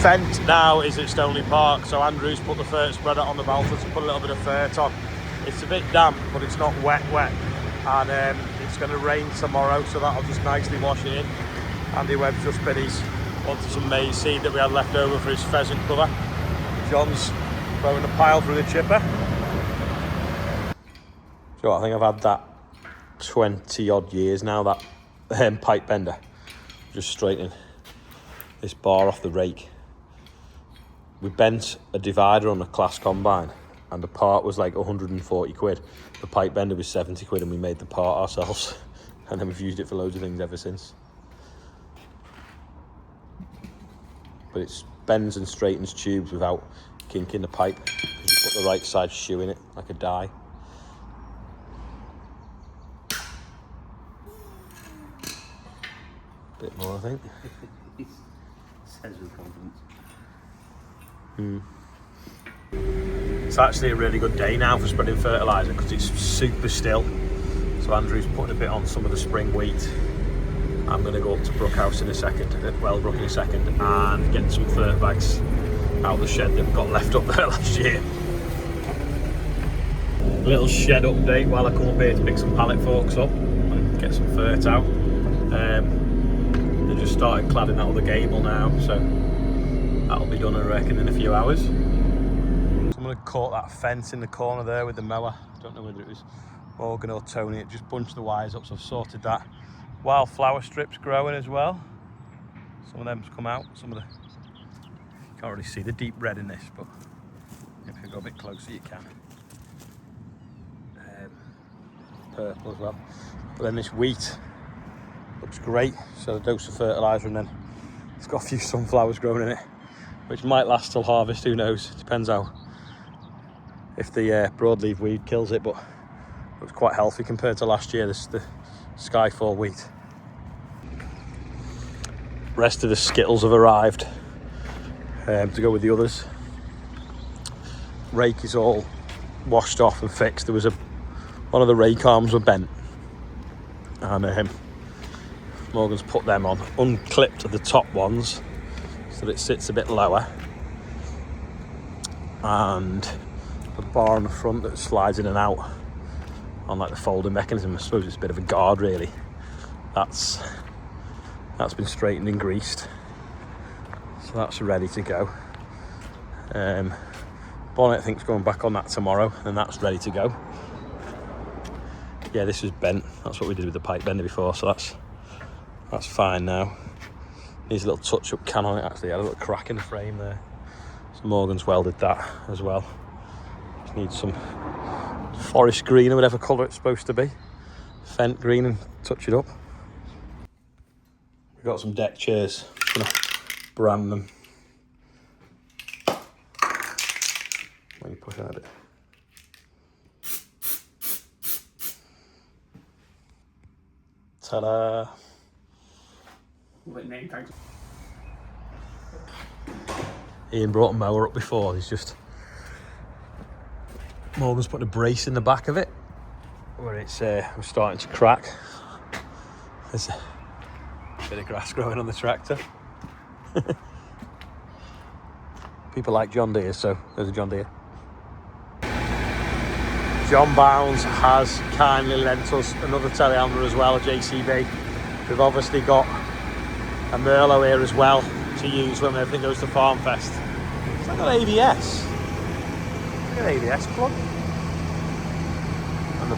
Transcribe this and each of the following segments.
Fent now is at Stoneleigh Park, so Andrew's put the fert spreader on the balsa to put a little bit of fert on. It's a bit damp, but it's not wet, and it's going to rain tomorrow, so that'll just nicely wash it in. Andy Webb's just been wanted some maize seed that we had left over for his pheasant cover. John's throwing a pile through the chipper. So I think I've had that 20 odd years now, that pipe bender. Just straightening this bar off the rake. We bent a divider on a class combine and the part was like 140 quid. The pipe bender was 70 quid and we made the part ourselves. And then we've used it for loads of things ever since. But it bends and straightens tubes without kinking the pipe. You put the right side shoe in it, like a die. Bit more, I think. Says with confidence. It's actually a really good day now for spreading fertiliser because it's super still. So Andrew's putting a bit on some of the spring wheat. I'm going to go up to Brookhouse in a second, Wellbrook in a second, and get some fert bags out of the shed that we got left up there last year. Little shed update while I come up here to pick some pallet forks up and get some fert out. They just started cladding out of the gable now, so that'll be done, I reckon, in a few hours. Someone had caught that fence in the corner there with the mower. I don't know whether it was Morgan or Tony. It just bunched the wires up, so I've sorted that. Wildflower strips growing as well. Some of them's come out. Some of the, you can't really see the deep red in this, but if you go a bit closer, you can. Purple as well. But then this wheat looks great. So a dose of fertiliser, and then it's got a few sunflowers growing in it, which might last till harvest. Who knows? Depends how, if the broadleaf weed kills it, but it looks quite healthy compared to last year. This the Skyfall wheat. Rest of the skittles have arrived to go with the others. Rake is all washed off and fixed. There was one of the rake arms were bent, and Morgan's put them on, unclipped the top ones so that it sits a bit lower, and the bar on the front that slides in and out on like the folding mechanism. I suppose it's a bit of a guard really. That's been straightened and greased, so that's ready to go. Bonnet I think's going back on that tomorrow, and that's ready to go. Yeah, this was bent. That's what we did with the pipe bender before, so that's fine now. Needs a little touch-up can on it actually. Had a little crack in the frame there. So Morgan's welded that as well. Just needs some forest green or whatever colour it's supposed to be. Fent green, and touch it up. We've got some deck chairs. I'm gonna brand them. When you push out a bit. Ta-da! What name tags? Ian brought a mower up before. He's just, Morgan's putting a brace in the back of it where it's was starting to crack. There's a bit of grass growing on the tractor. People like John Deere, so there's a John Deere. John Bounds has kindly lent us another telehandler as well, a JCB. We've obviously got a Merlot here as well to use when everything goes to Farm Fest. It's like an ABS. Look at an ABS plug. And the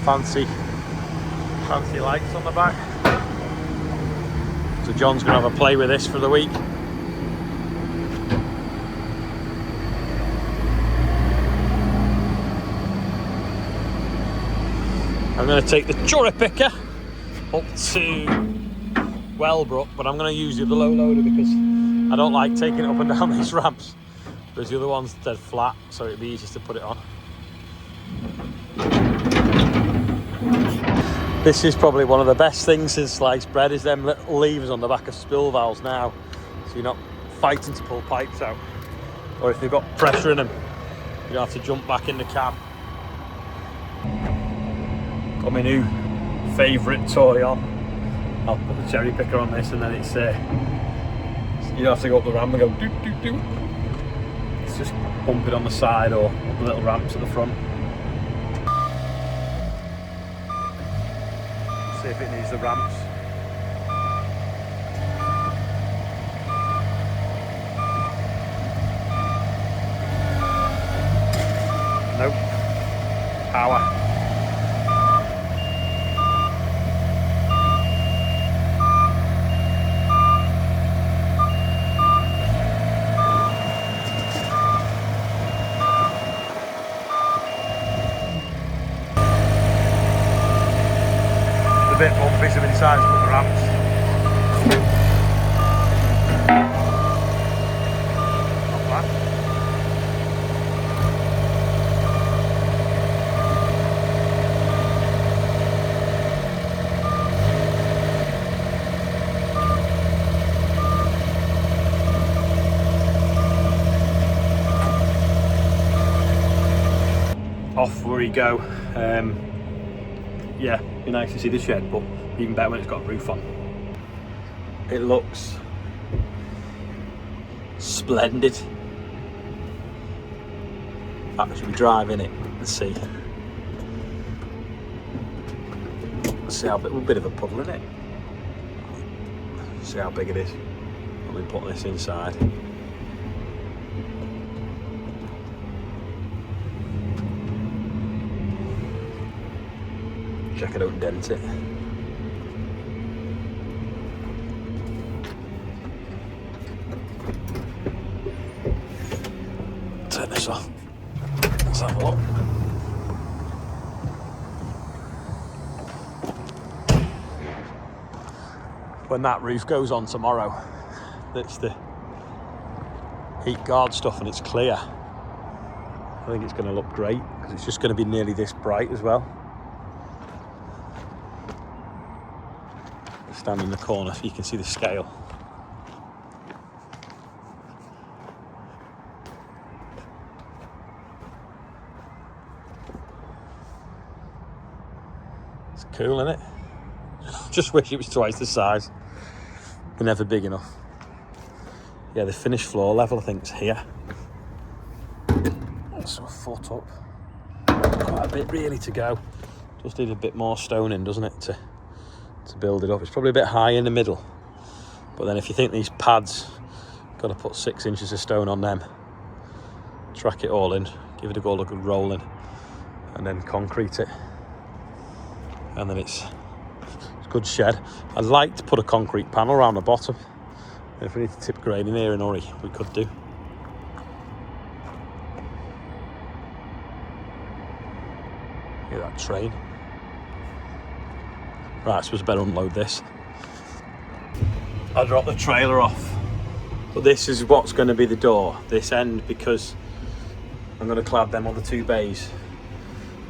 fancy lights on the back. So John's going to have a play with this for the week. I'm going to take the cherry picker up to Wellbrook, but I'm going to use the other low loader because I don't like taking it up and down these ramps. Whereas the other one's dead flat, so it'd be easiest to put it on. This is probably one of the best things in sliced bread, is them little levers on the back of spill valves now, so you're not fighting to pull pipes out. Or if they've got pressure in them, you don't have to jump back in the cab. Got my new favourite toy on. I'll put the cherry picker on this, and then it's You don't have to go up the ramp and go doo doo doo. It's just bump it on the side or up the little ramps at the front. See if it needs the ramps. Nope. Power. A bit bumpy, so we decided to put the ramps. Not bad. Off we go. Yeah, be nice to see the shed, but even better when it's got a roof on. It looks splendid. In fact, we should be driving it and see. Let's see how big, a bit of a puddle in it. See how big it is. Let me put this inside. Check I don't dent it. Turn this off. Let's have a look. When that roof goes on tomorrow, that's the heat guard stuff and it's clear. I think it's going to look great because it's just going to be nearly this bright as well. Stand in the corner so you can see the scale. It's cool, isn't it? Just wish it was twice the size. They're never big enough. Yeah, the finished floor level I think is here. So a foot up. Quite a bit really to go. Just need a bit more stone in, doesn't it, to build it up. It's probably a bit high in the middle, but then if you think these pads, got to put 6 inches of stone on them, track it all in, give it a good rolling, and then concrete it, and then it's a good shed. I'd like to put a concrete panel around the bottom. If we need to tip grade in here in Olly, we could do. Look at that train. Right, I suppose I better unload this. I'll drop the trailer off. But this is what's going to be the door, this end, because I'm going to clad them on the 2 bays.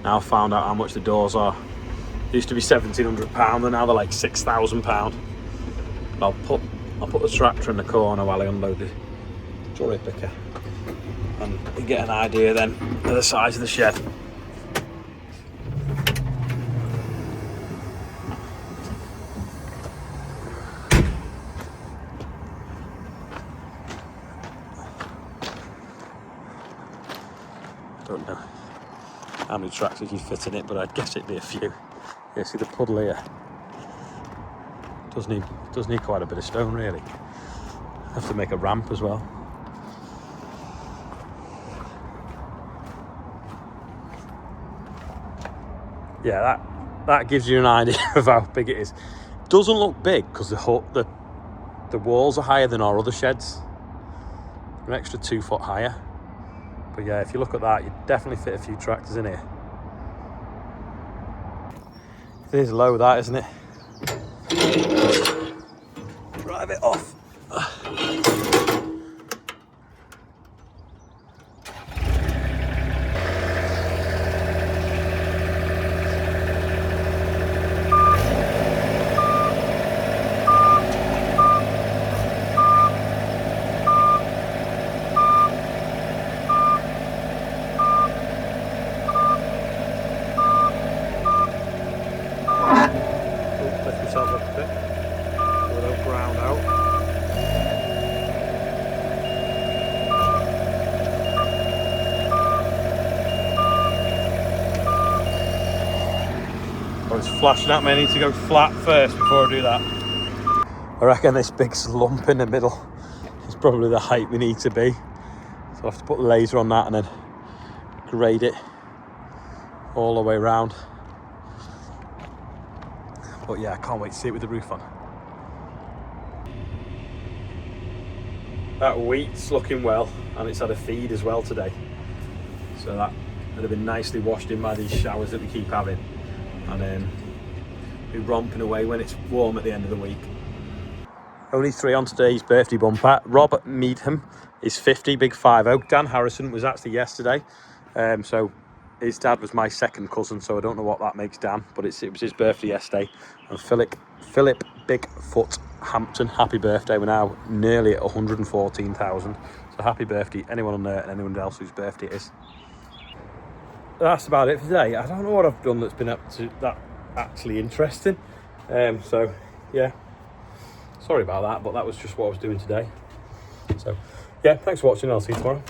Now I've found out how much the doors are. They used to be £1,700 and now they're like £6,000. I'll put the tractor in the corner while I unload the jolly picker and get an idea then of the size of the shed. Don't know how many tractors you fit in it, but I'd guess it'd be a few. Yeah, see the puddle here? Does need quite a bit of stone really. Have to make a ramp as well. Yeah, that gives you an idea of how big it is. It doesn't look big because the walls are higher than our other sheds. An extra 2 foot higher. But yeah, if you look at that, you'd definitely fit a few tractors in here. It is low, that, isn't it? Drive it off. Lift yourself up a bit. So we don't ground out. Oh, it's flashing at me. I need to go flat first before I do that. I reckon this big lump in the middle is probably the height we need to be. So I'll have to put the laser on that and then grade it all the way around. But yeah, I can't wait to see it with the roof on. That wheat's looking well, and it's had a feed as well today. So that would have been nicely washed in by these showers that we keep having. And then be romping away when it's warm at the end of the week. Only 3 on today's birthday bumper. Rob Meadham is 50, big 5-0. Dan Harrison was actually yesterday. So his dad was my second cousin, so I don't know what that makes Dan, but it was his birthday yesterday. And Philip Bigfoot Hampton, happy birthday. We're now nearly at 114,000. So happy birthday, anyone on there and anyone else whose birthday it is. That's about it for today. I don't know what I've done that's been up to that actually interesting. So yeah, sorry about that, but that was just what I was doing today. So yeah, thanks for watching. I'll see you tomorrow.